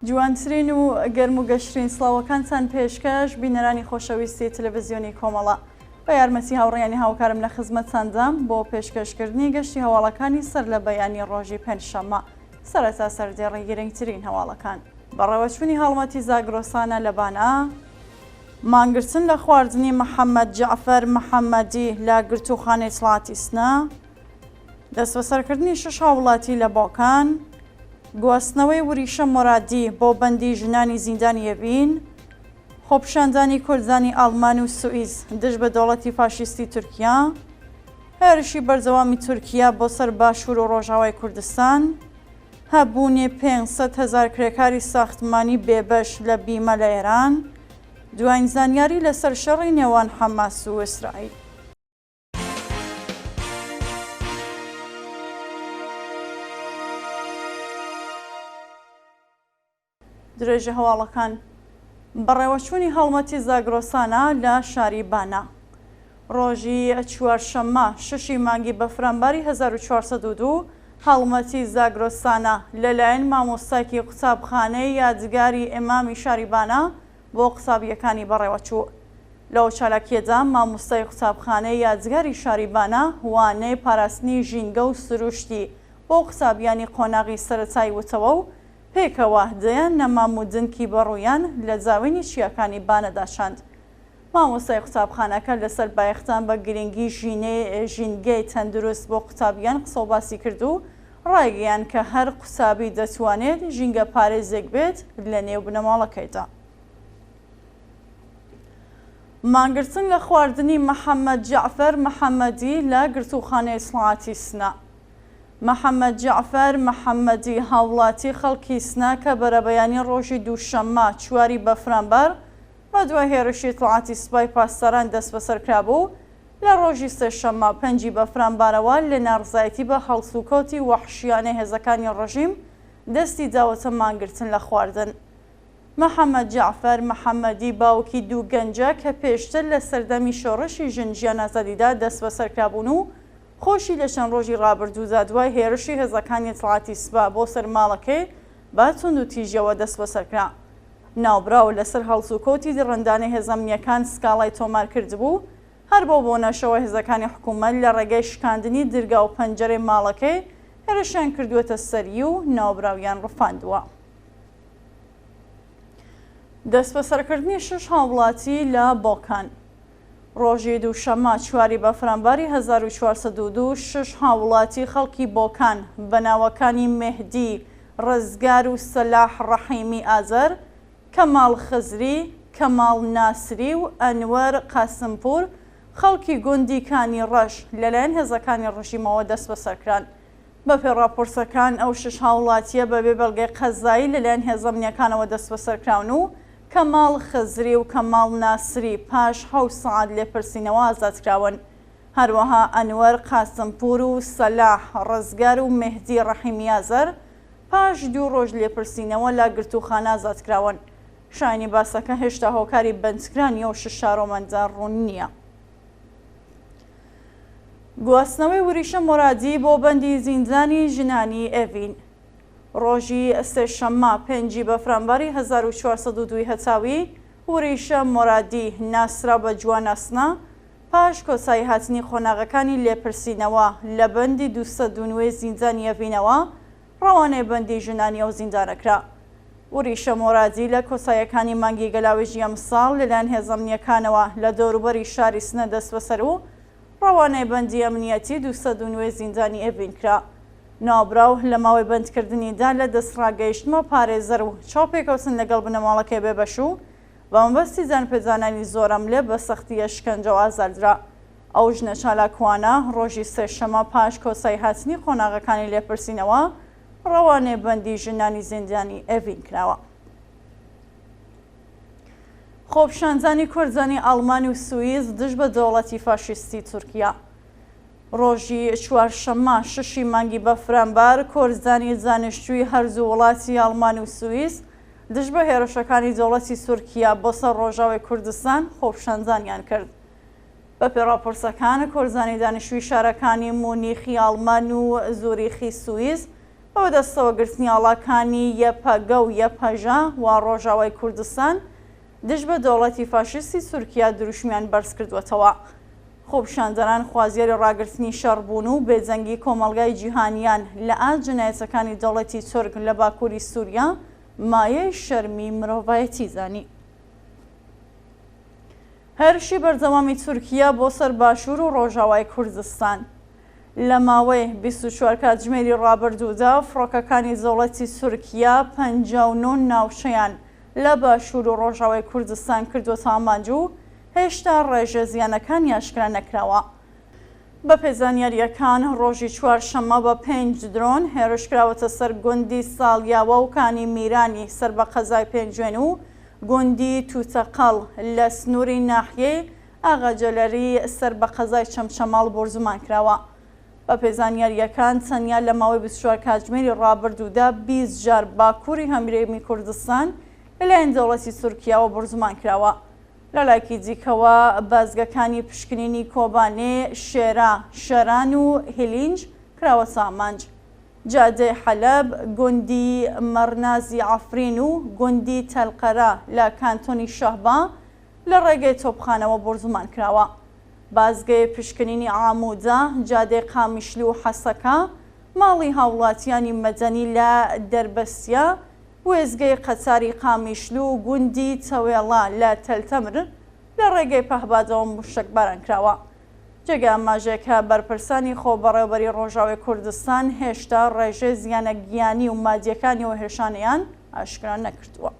جوانترین و گەرم و گەشترین سڵاوەکانتان پێشکەش بینەرانی خۆشەویستی تەلەڤیزیۆنی کۆمەڵە بە یارمەتی هاوڕێیانی هاوکارم لە خزمەتتاندام بۆ پێشکەشکردنی گەشتی هەواڵەکانی سەر لە بەیانی ڕۆژی پێنجشەممە سەرەتا سەردێڕی گرنگترین هەواڵەکان بەڕێوەچوونی هەڵمەتی زاگرۆسانە لە بانە مانگرتن لە خواردنی محەممەد جەعفەر محەممەدی لە گرتوخانەی سڵاتی سنە دەست بەسەرکردنی شش هاوڵاتی لە بۆکان گواستنەوەی وریشە مۆرادی بۆ بەندی ژنانی زیندانی ئەڤین خۆپیشاندانی کوردانی ئەڵمان و سوئیس دژ بە دەوڵەتی فاشیستی تورکیا هێرشی بەردەوامی تورکیا بۆ سەر باشوور و ڕۆژاوای کوردستان هەبوونی 500,000 کرێکاری ساختمانی بێبەش لە بیمە لە ئێران دوایین زانیاری لەسەر شەڕی نێوان حەماس و ئیسرائیل. درێژە هەواڵەکان بەڕێوەچوونی هەڵمەتی زاگرۆسانە لە شاری بانە ڕۆژی چوارشەممە شەشی مانگی بەفرامباری 1402 هەڵمەتی زاگرۆسانە لەلایەن مامۆستایەکی قوتابخانەی یادگاری ئیمامی شاری بانە بۆ قوتابیەکانی بەڕێوەچوو لەو چالاکیەدا مامۆستای قوتابخانەی یادگاری شاری بانە وانەی پاراستنی ژینگە و سروشتی بۆ قوتابیانی قۆناغی سەرەتایی وتەوە و پێکەوە دەیان نەمام و دنکی بەڕوویان لە جاوینی چیاکانی بانەداشاند. مامۆستای قوتابخانەکە لەسەر بایەختان بە گرنگی ژینگەی تەندروست بۆ قوتابیان قسە و باسی کرد و ڕایگەیان کە هەر قوتابی دەتوانێت ژینگە پارێزێک بێت لە نێو بنەماڵەکەیدا. مانگرتن لە خواردنی محەممەد جەعفەر محەممەدی لە گرتوخانەی سڵاتی سنە محەممەد جەعفەر محەممەدی هاوڵاتی خەڵکی سنە کە بەرەبەیانی ڕۆژی دووشەممە چواری بەفرامبەر بە دوای هێرشی تڵاتی سوپای پاسداران دەست بەسەرکرا بوو لە ڕۆژی سێشەممە 5 بەفرامبارەوە لە نارزایەتی بە هەڵسوکەوتی وەحشیانەی هێزەکانی ڕژیم دەستی داوەتە مانگرتن لە خواردن. محەممەد جەعفەر محەممەدی باوکی دوو گەنجە کە پێشتر لە سەردەمی شۆڕشی ژنجیان ئازادیدا دەست بەسەرکرابوون و خۆشی لە چەند ڕۆژی ڕابردوودا دوای هێرشی هێزەکانی تڵاتی سوپا بۆ سەر ماڵەکەی با تونند و تیژەوە دەست بەسەرکرا. ناوبراوە لەسەر هەڵسوکەوتی دڕندانی هێزەمنیەکان سکاڵای تۆمار کردبوو هەر بۆ بۆنەشەوە هێزەکانی حکوومەت لە ڕێگەی شکاندنی درگا و پەنجەرەی ماڵەکەی هێرشیان کردووەتە سەری و ناوبراویان ڕفاندووە. دەست بەسەرکردنی شش هاوڵاتی لە بۆکان ڕۆژی دووشەممە چواری بەفرامباری 1402 شش هاوڵاتی خەڵکی بۆکان بە ناوەکانی مێهدی ڕزگار و سەلاح ڕەحیمی ئازەر کەماڵ خزری کەماڵ ناسری و ئەنوەر قاسمپور خەڵکی گوندی کانی ڕەش لەلایەن هێزەکانی ڕژیمەوە دەست بەسەرکران. بەپێ ڕاپۆرسەکان ئەو شش هاوڵاتیە بەبێ بەڵگەی قەزایی لەلایەن هێزەمنیەکانەوە دەست بەسەرکراون و کەماڵ خزری و کەماڵ ناسری پاش 7 سەعات لێپرسینەوە ئازادکراون. هەروەها ئەنوەر قاسمپور و سەلاح ڕزگار و مێهدی ڕەحیمی ئازەر پاش 2 ڕۆژ لێپرسینەوە لە گرتوخانە ئازادکراون. شایانی باسەکە هێشتا هۆکاری بەندکرانی ئەو شش شارۆمەندە ڕوون نییە. گواستنەوەی وریشە مۆرادی بۆ بەندی زیندانی ژنانی ئەڤین ڕۆژی سێشەممە 5 بەفرامباری 1402 هەتاوی وریشە مۆرادی ناسرا بە جواناسنە پاش کۆسایی هاتنی خۆناغەکانی لێپرسینەوە لە بەندی 209 زیندانی ئەڤینەوە ڕەوانەی بەندی ژنانی ئەو زیندانەکرا. وریشە مۆرادی لە کۆسایەکانی مانگی گەلاوێژی ئەمساڵ لەلایەن هێزەمنیەکانەوە لە دەوروبەری شاری سنە دەست بەسەر و ڕەوانەی بەندی ئەمنیەتی 209 زیندانی ئەڤین کرا. ناوبراو لە ماوەی بەندکردنیدا لە دەستڕاگەیشتمە پارێزەر و چاوپێکەوتن لەگەڵ بنەماڵەکەی بێبەش و بە مەبەستی جانپێدانانی زۆرەم لێ بە سەختیە شکەنجەوە ئازاردرا. ئەو ژنە چالاکوانە ڕۆژی سێشەممە پاش کۆسایی هاتنی خۆناغەکانی لێپرسینەوە ڕەوانەی بەندی ژنانی زیندانی ئەڤین کراوە. خۆپیشاندانی کوردانی ئەڵمانی و سوئیس دژ بە دەوڵەتی فاشیستی تورکیا ڕۆژی چوارشەممە ششی مانگی بەفرامبار کۆرزانی زانیشتووی هەرزوو وڵاتی ئەڵمان و سوئیس دژ بە هێرشەکانی دەوڵەتی تورکیا بۆ سەر ڕۆژاوی کوردستان خۆپیشاندانیان کرد. بە پێڕاپۆرسەکان کۆرزانی دانیشتووی شارەکانی مونیخی ئەڵمان و زوریخی سوئیس ئەوە دەستەوەگرتنی ئاڵاکانی یەپەگە و یەپەژە و ڕۆژاوای کوردستان دژ بە دەوڵەتی فاشیستی تورکیا دروشمیان بەرز کردوێتەوە. خۆپیشاندەران خوازیاری ڕاگررتنی شەڕبوون و بێجەنگی کۆمەڵگای جیهانیان لە ئاست جنایەتەکانی دەوڵەتی تورک لە باکووری سووریا مایەی شەرمی مرۆڤایەتی زانی. هەرشی بەردەوامی تورکیا بۆ سەر باشوور و ڕۆژاوای کوردستان. لە ماوەی 24 کاتژمێری ڕابردوودا فڕۆکەکانی دەوڵەتی تورکیا 59 ناوچەیان لە باشوور و ڕۆژاوای کوردستان کردووەتە ئامانج و هێشتا ڕێژە زیانەکان یاشکرا نەکراوە. بە پێزانیاریەکان ڕۆژی چوارشەممە بە 5 درۆن هێرشکراوەتە سەر گوندی ساڵیاوە و کانی میرانی سەر بە قەزای پێنجوێن و گوندی تووتەقەڵ لە سنووری ناحیەی ئاغاجەلەری سەر بە قەزای چەمچەماڵ بۆرزمان کراوە. بە پێزانیاریەکان تەنیا لە ماوەی 24 کاتژمێری ڕابردوودا 20 جار باکووری هەمیرێمی کوردستان لەلایەن دەوڵەتی تورکیاوە بۆرزمان کراوە. لە لایەکی دیکەوە بازگەکانی پشکنینی کۆبانێ، شێرا، شەران و هیلینج کراوەتە ئامانج. جادەی حەلەب، گوندی مەرنازی عەفرین و گوندی تەلقەرە لە کانتۆنی شەهبا لە ڕێگەی تۆپخانەوە بۆرزمان کراوە. بازگەی پشکنینی ئاموودە، جادەی قامیشلی و حەسەکە، ماڵی هاوڵاتیانی مەدەنی لە دەربەستیا، وێزگەی قەتاری قامیشلی و گوندی تەوێڵا لە تەلتەمر لە ڕێگەی پەهبادەوە موشکباران کراوە. جێگە ئاماژەیەکە بەرپرسانی خۆبەڕێوەبەری ڕۆژاوای کوردستان هێشتا ڕێژەی زیانە گیانی و مادیەکانی و هێشانیان ئاشکرا نەکردووە.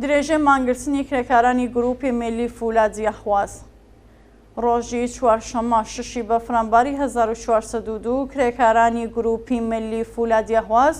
درێژەی مانگرتنی کرێکارانی گروپی میلی فولادی ئەحواز. ڕۆژی چوارشەممە 6 بەفرانباری 1402 کرێکارانی گروپی میلی فولادی ئەحواز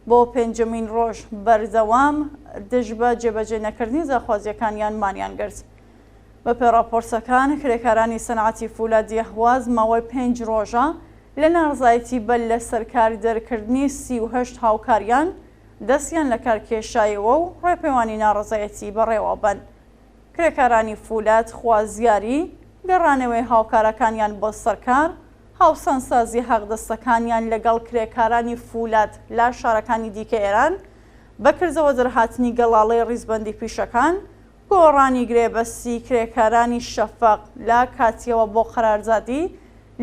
بۆ پێنجەمین ڕۆژ بەردەوام دژ بە جێبەجێ نەکردنی داخوازیەکانیان مانیان گرت. بە پێڕاپۆرسەکان کرێکارانی سەنعەتی فولادی ئەحواز ماوەی 5 ڕۆژە لە ناڕزایەتی بەل لە سەرکاری دەرکردنی 38 هاوکاریان دەستیان لە کارکێشایەوە و ڕێپەیوانی ناڕزایەتی بەڕێوە بن. کرێکارانی فولاد خوازیاری گەڕانەوەی هاوکارەکانیان بۆ سەرکار، هاوسەنگسازی حەقدەستەکانیان لەگەڵ کرێکارانی فولاد لە شارەکانی دیکە ئێران، بەکردەوە دەرهاتنی گەڵاڵەی ڕیزبەندی پیشەکان، گۆڕانی گرێبەستی کرێکارانی شەفەق لە کاتیەوە بۆ قەراردادی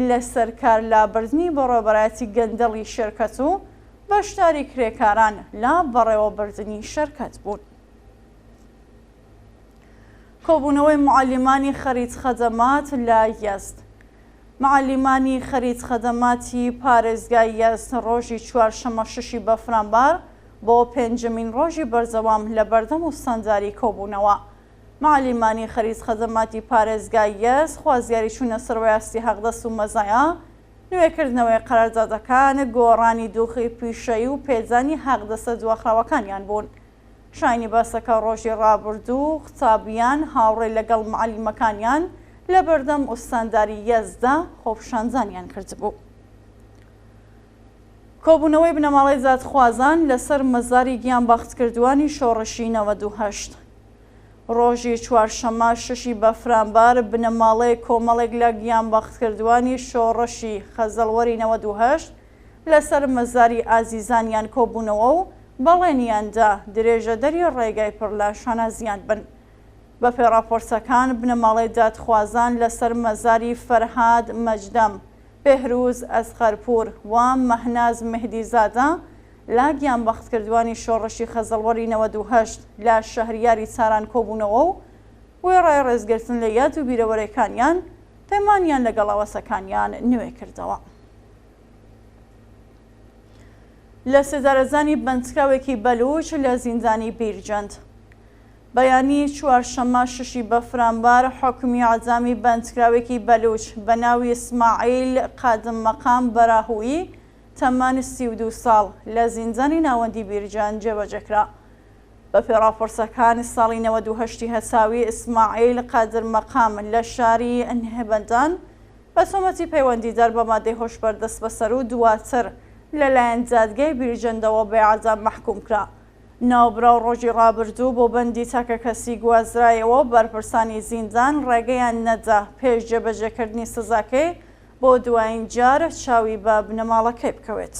لە سەرکار لابردنی بەڕێوەبەرایەتی گەندەڵی شێرکەت و بەشداری کرێکاران لە بەڕێوەبردننی شەرکەت بوون. کۆبوونەوەی معەلیمانی خەریت خەدەمات لە یەزد. معەلیمانی خەریت خەدەماتی پارێزگای یەزد ڕۆژی چوارشەممە 6 بەفرانبار بۆ پێنجەمین ڕۆژی بەردەوام لە بەردەم و سەنجاری کۆبوونەوە. معەلیمانی خەریت خەدەماتی پارێزگای یەزد خوازیاری چوونە سەرۆیاستی حەقدەست و مەزایە، نوێکردنەوەی قەراردادەکان، گۆڕانی دۆخی پیشەیی و پێدانی حەقدەستە دواخراوەکانیان بوون. شاینی باسەکە ڕۆژی ڕابردوو قوتابیان هاوڕێ لەگەڵ معەلیمەکانیان لە بەردەم ئوستانداری یەزدە خۆپیشاندانیان کردبوو. کۆبوونەوەی بنەماڵەی زادخوازان لەسەر مەزاری گیانبەختکردووانی شۆڕشی 98. ڕۆژی چوارشەممە 6 بەفرانبار بنەماڵەی کۆمەڵێک لە گیانبەختکردووانی شۆڕشی خەزەڵوەری 98 لەسەر مەزاری ئازیزانیان کۆبوونەوە و بەڵێنیاندا درێژەدەری ڕێگای پڕ لە شانازیان بن. بە پێڕاپۆرسەکان بنەماڵەی دادخوازان لەسەر مەزاری فەرهاد مەجدەم، بێهروز ئەسقەرپوور و مەهناز مهدیزادە لە گیانبەختکردووانی شۆڕشی خەزەڵوەری 98 لە شەهریاری ساران کۆبوونەوە و وێڕای ڕێزگرتن لە یاد و بیرەوەرەکانیان پەیمانیان لەگەڵ ئەوەسەکانیان نوێ کردەوە. لە سێدارەزانی بەندکراوێکی بەلوچ لە زیندانی بیرجەند. بەیانی چوارشەممە 6 بەفرانبار حکمی عەدامی بەندکراوێکی بەلوچ بە ناوی ئیسماعیل قادم مەقام بەراهوویی تەمەن 32 ساڵ لە زیندانی ناوەندی بیرجەند جێبەجێکرا. بە پێڕاپۆرسەکان ساڵی 98 هەساوی ئیسماعیل قادر مەقام لە شاری نهێبەندان بە تۆمەتی پەیوەندیدار بە مادەی هۆشبەر دەست بەسەر و دواتر لەلایەن جادگای بیرجەندەوە بێعەدام مەحکوم کرا. ناوبراو ڕۆژی ڕابردوو بۆ بەندی تاکە کەسی گوازرایەوە بەرپرسانی زیندان ڕێگەیان نەدا پێش جێبەجێکردنی سزاکەی بۆ دوایین جار چاوی بە بنەماڵەکەی بکەوێت.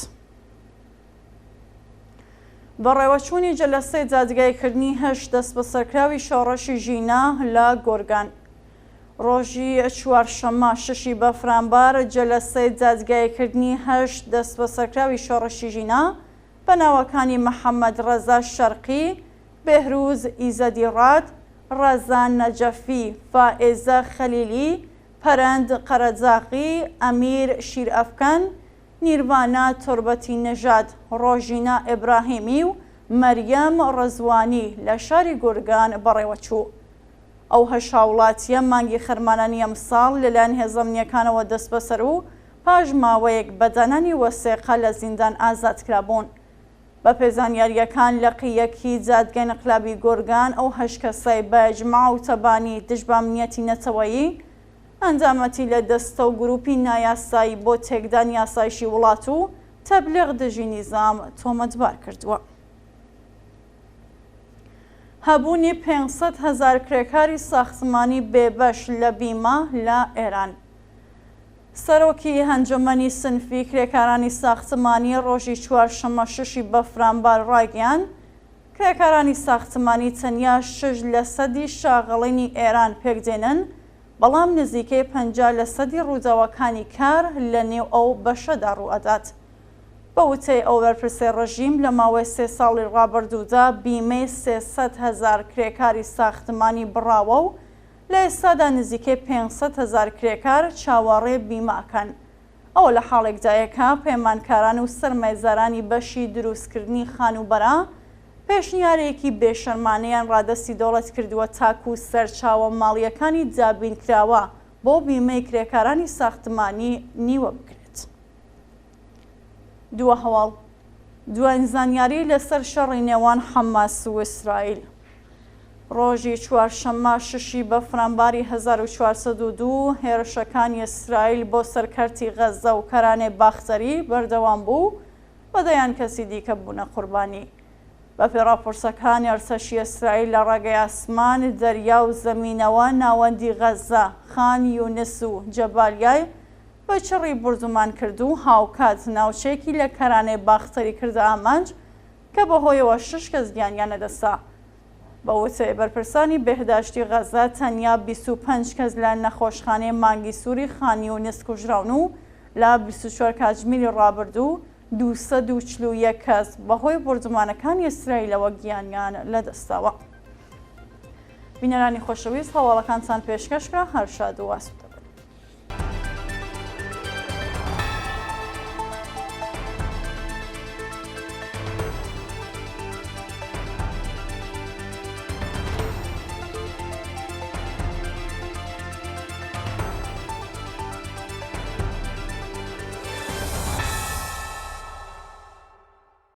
بەڕێوەچوونی جەلسەی دادگایکردنی 8 دەست بە سەرکراوی شۆڕەشی ژینە لە گۆرگان. ڕۆژی چوارشەممە 6 بەفرامبار جەلسەی دادگایکردنی 8 دەست بە سەرکراوی شۆڕەشی ژینە بە ناوەکانی محەممەد ڕەزا شەرقی، بێهروز ئیزەدی ڕاد، ڕەزان نەجەفی، فائێزە خەلیلی، پەرەند قەرەجاقی، ئەمیر شیرئەفکەن، نیروانە توربەتی نەژاد، ڕۆژینە ئیبراهیمی و مەریەم ڕەزوانی لە شاری گورگان بەڕێوەچوو. ئەو هەشاوڵاتیە مانگی خەرمانانی ئەمساڵ لەلایەن هێزەمنیەکانەوە دەست بەسەر و پاش ماوەیەک بەدانانی وەسێقە لە زیندان ئازادکرابوون. بە پێزانیاریەکان لە قیەکی جادگای ئینقلابی گۆرگان ئەو 8 کەسەی بە ئیجماع و تەبانی دژبامنیەتی نەتەوەیی ئەندامەتی لە دەستە و گروپی نایاسایی بۆ تێکدان یاسایشی وڵات و تەبلیغ دژی نیزام تۆمەتبار کردووە. هەبوونی 500,000 کرێکاری ساختمانی بێبەش لە بیمە لە ئێران. سەرۆکی هەنجومەنی سنفی کرێکارانی ساختمانی ڕۆژی چوارشەممە 6 بەفرامبار ڕایگەیاند کرێکارانی ساختمانی تەنیا 6% شاغڵینی ئێران پێکدێنن، بەڵام نزیکەی 50% ڕووداوەکانی کار لە نێو ئەو بەشەدا ڕوئەدات. بە وتەی ئەو بەرپرسەی ڕەژیم لە ماوەی 3 ساڵی ڕابردوودا بیمەی 300,000 کرێکاری ساختمانی بڕاوە و لە ئێستادا نزیکەی 500,000 کرێکار چاوەڕێ بیماکەن. ئەوە لە حاڵێکدایەکە پەیمانکاران و سەرمایهدارانی بەشی دروستکردنی خانوبەرە پێشنیارێکی بێشەرمانەیان ڕادەستی دەوڵەت کردووە تاکو و سەرچاوە ماڵیەکانی دابینکراوە بۆ بیمەی کرێکارانی ساختمانی نیوە بکرێت. دووە هەواڵ دوایین زانیاری لەسەر شەڕی نێوان حەماس و ئیسرائیل. ڕۆژی چوارشەممە 6 بەفرامباری 1402 هێرشەکانی ئیسرائیل بۆ سەرکەرتی غەزە و کەرانەی باختەری بەردەوام بوو بەدەیان کەسی دیکە بوونە قوربانی. بە پێی راپۆرسەکانی ئەرتەشی ئیسرائیل لە ڕێگەی ئاسمان، دەریا و زەمینەوە ناوەندی غەزە، خان یونس و جەبالیای بە چڕی بردومان کرد و هاوکات ناوچەیەکی لە کەرانەی باختەری کردە ئامانج کە بەهۆیەوە 6 کەس گیانیان نەدەسا. بە وتەی بەرپرسانی بێهداشتی غەزە تەنیا 25 کەس لە نەخۆشخانەی مانگی سووری خان یونس کوژراون و لە 24 کاتژمێری ڕابردوو 241 کەس بەهۆی بردومانەکانی ئیسرائیلەوە گیانیان لەدەستاوە. بینەرانی خۆشەویست هەواڵەکانتان پێشکەشکە هەر شاد و واست.